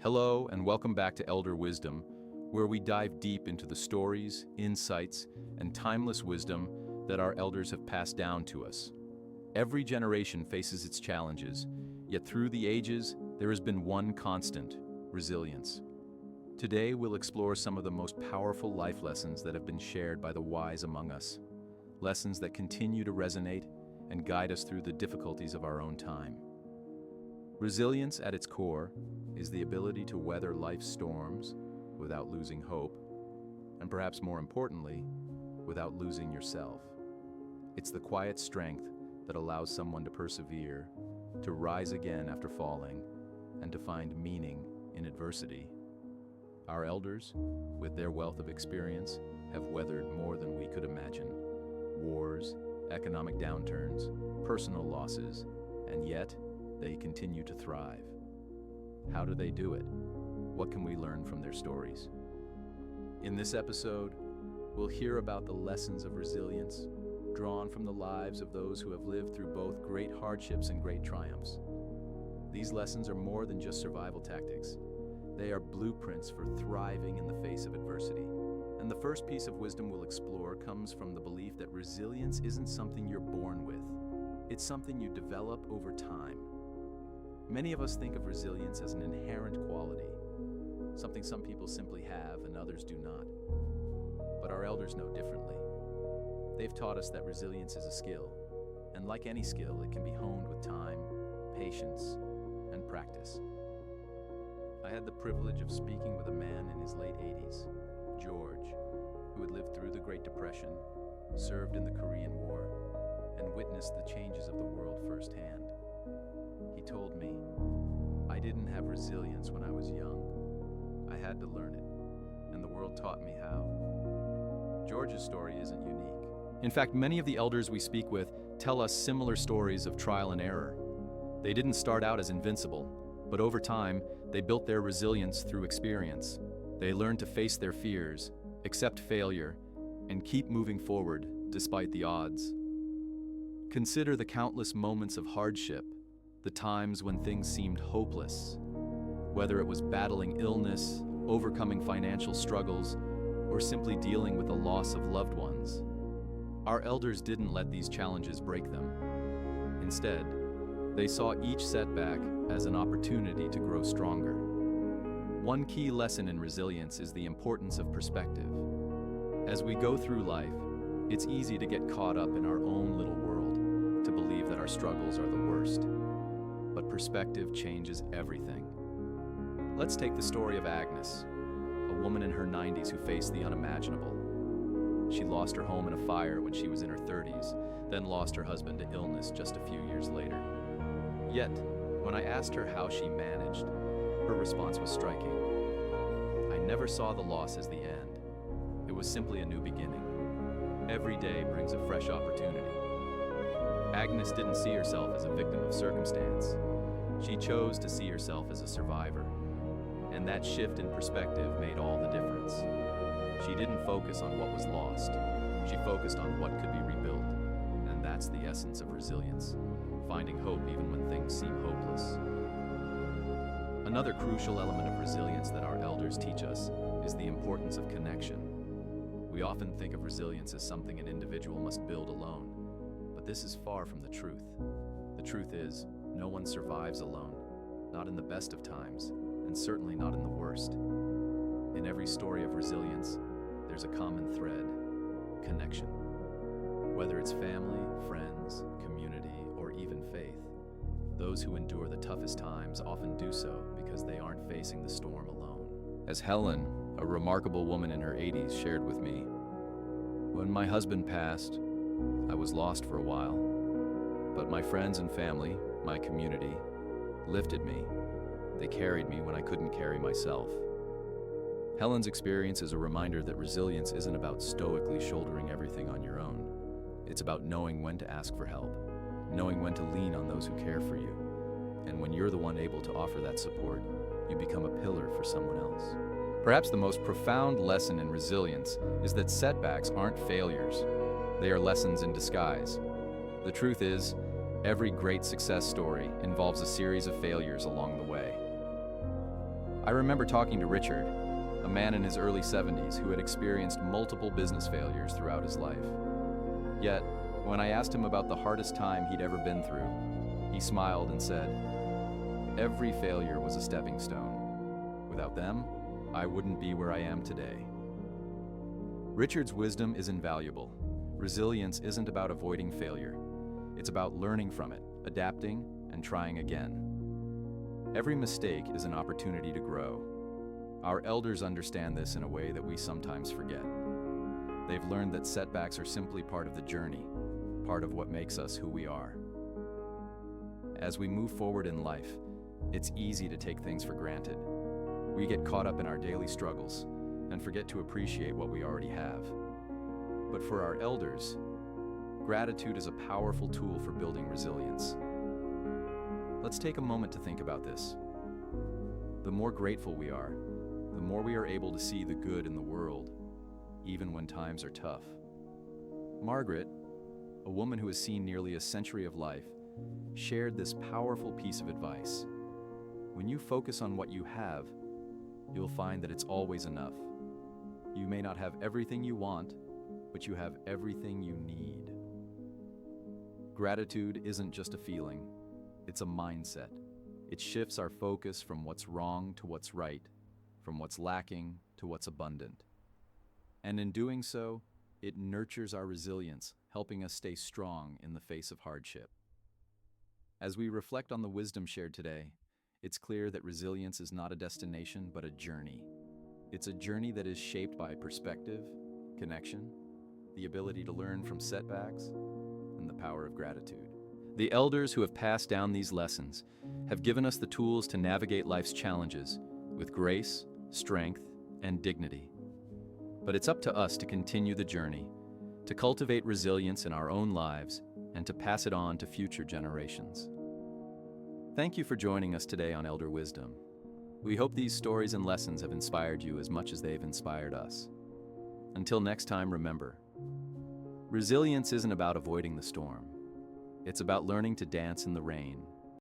Hello, and welcome back to Elder Wisdom, where we dive deep into the stories, insights, and timeless wisdom that our elders have passed down to us. Every generation faces its challenges, yet through the ages, there has been one constant: resilience. Today, we'll explore some of the most powerful life lessons that have been shared by the wise among us. Lessons that continue to resonate and guide us through the difficulties of our own time. Resilience, at its core, is the ability to weather life's storms without losing hope, and perhaps more importantly, without losing yourself. It's the quiet strength that allows someone to persevere, to rise again after falling, and to find meaning in adversity. Our elders, with their wealth of experience, have weathered more than we could imagine. Wars, economic downturns, personal losses, and yet they continue to thrive. How do they do it? What can we learn from their stories? In this episode, we'll hear about the lessons of resilience drawn from the lives of those who have lived through both great hardships and great triumphs. These lessons are more than just survival tactics. They are blueprints for thriving in the face of adversity. And the first piece of wisdom we'll explore comes from the belief that resilience isn't something you're born with. It's something you develop over time. Many of us think of resilience as an inherent quality, something some people simply have and others do not. But our elders know differently. They've taught us that resilience is a skill, and like any skill, it can be honed with time, patience, and practice. I had the privilege of speaking with a man in his late 80s, George, who had lived through the Great Depression, served in the Korean War, and witnessed the changes of the world firsthand. He told me, "I didn't have resilience when I was young. I had to learn it, and the world taught me how." George's story isn't unique. In fact, many of the elders we speak with tell us similar stories of trial and error. They didn't start out as invincible, but over time, they built their resilience through experience. They learned to face their fears, accept failure, and keep moving forward despite the odds. Consider the countless moments of hardship, the times when things seemed hopeless. Whether it was battling illness, overcoming financial struggles, or simply dealing with the loss of loved ones. Our elders didn't let these challenges break them. Instead, they saw each setback as an opportunity to grow stronger. One key lesson in resilience is the importance of perspective. As we go through life, it's easy to get caught up in our own little world, to believe that our struggles are the worst. But perspective changes everything. Let's take the story of Agnes, a woman in her 90s who faced the unimaginable. She lost her home in a fire when she was in her 30s, then lost her husband to illness just a few years later. Yet, when I asked her how she managed, her response was striking. "I never saw the loss as the end. It was simply a new beginning. Every day brings a fresh opportunity." Agnes didn't see herself as a victim of circumstance. She chose to see herself as a survivor. And that shift in perspective made all the difference. She didn't focus on what was lost. She focused on what could be rebuilt. And that's the essence of resilience, finding hope even when things seem hopeless. Another crucial element of resilience that our elders teach us is the importance of connection. We often think of resilience as something an individual must build alone. But this is far from the truth. The truth is, no one survives alone, not in the best of times, and certainly not in the worst. In every story of resilience, there's a common thread: connection. Whether it's family, friends, community, or even faith, those who endure the toughest times often do so because they aren't facing the storm alone. As Helen, a remarkable woman in her 80s, shared with me, "When my husband passed, I was lost for a while, but my friends and family, my community, lifted me. They carried me when I couldn't carry myself." Helen's experience is a reminder that resilience isn't about stoically shouldering everything on your own. It's about knowing when to ask for help, knowing when to lean on those who care for you. And when you're the one able to offer that support, you become a pillar for someone else. Perhaps the most profound lesson in resilience is that setbacks aren't failures. They are lessons in disguise. The truth is, every great success story involves a series of failures along the way. I remember talking to Richard, a man in his early 70s who had experienced multiple business failures throughout his life. Yet, when I asked him about the hardest time he'd ever been through, he smiled and said, "Every failure was a stepping stone. Without them, I wouldn't be where I am today." Richard's wisdom is invaluable. Resilience isn't about avoiding failure. It's about learning from it, adapting, and trying again. Every mistake is an opportunity to grow. Our elders understand this in a way that we sometimes forget. They've learned that setbacks are simply part of the journey, part of what makes us who we are. As we move forward in life, it's easy to take things for granted. We get caught up in our daily struggles and forget to appreciate what we already have. But for our elders, gratitude is a powerful tool for building resilience. Let's take a moment to think about this. The more grateful we are, the more we are able to see the good in the world, even when times are tough. Margaret, a woman who has seen nearly a century of life, shared this powerful piece of advice. When you focus on what you have, you'll find that it's always enough. You may not have everything you want, but you have everything you need. Gratitude isn't just a feeling, it's a mindset. It shifts our focus from what's wrong to what's right, from what's lacking to what's abundant. And in doing so, it nurtures our resilience, helping us stay strong in the face of hardship. As we reflect on the wisdom shared today, it's clear that resilience is not a destination, but a journey. It's a journey that is shaped by perspective, connection, the ability to learn from setbacks, and the power of gratitude. The elders who have passed down these lessons have given us the tools to navigate life's challenges with grace, strength, and dignity. But it's up to us to continue the journey, to cultivate resilience in our own lives, and to pass it on to future generations. Thank you for joining us today on Elder Wisdom. We hope these stories and lessons have inspired you as much as they've inspired us. Until next time, remember, resilience isn't about avoiding the storm. It's about learning to dance in the rain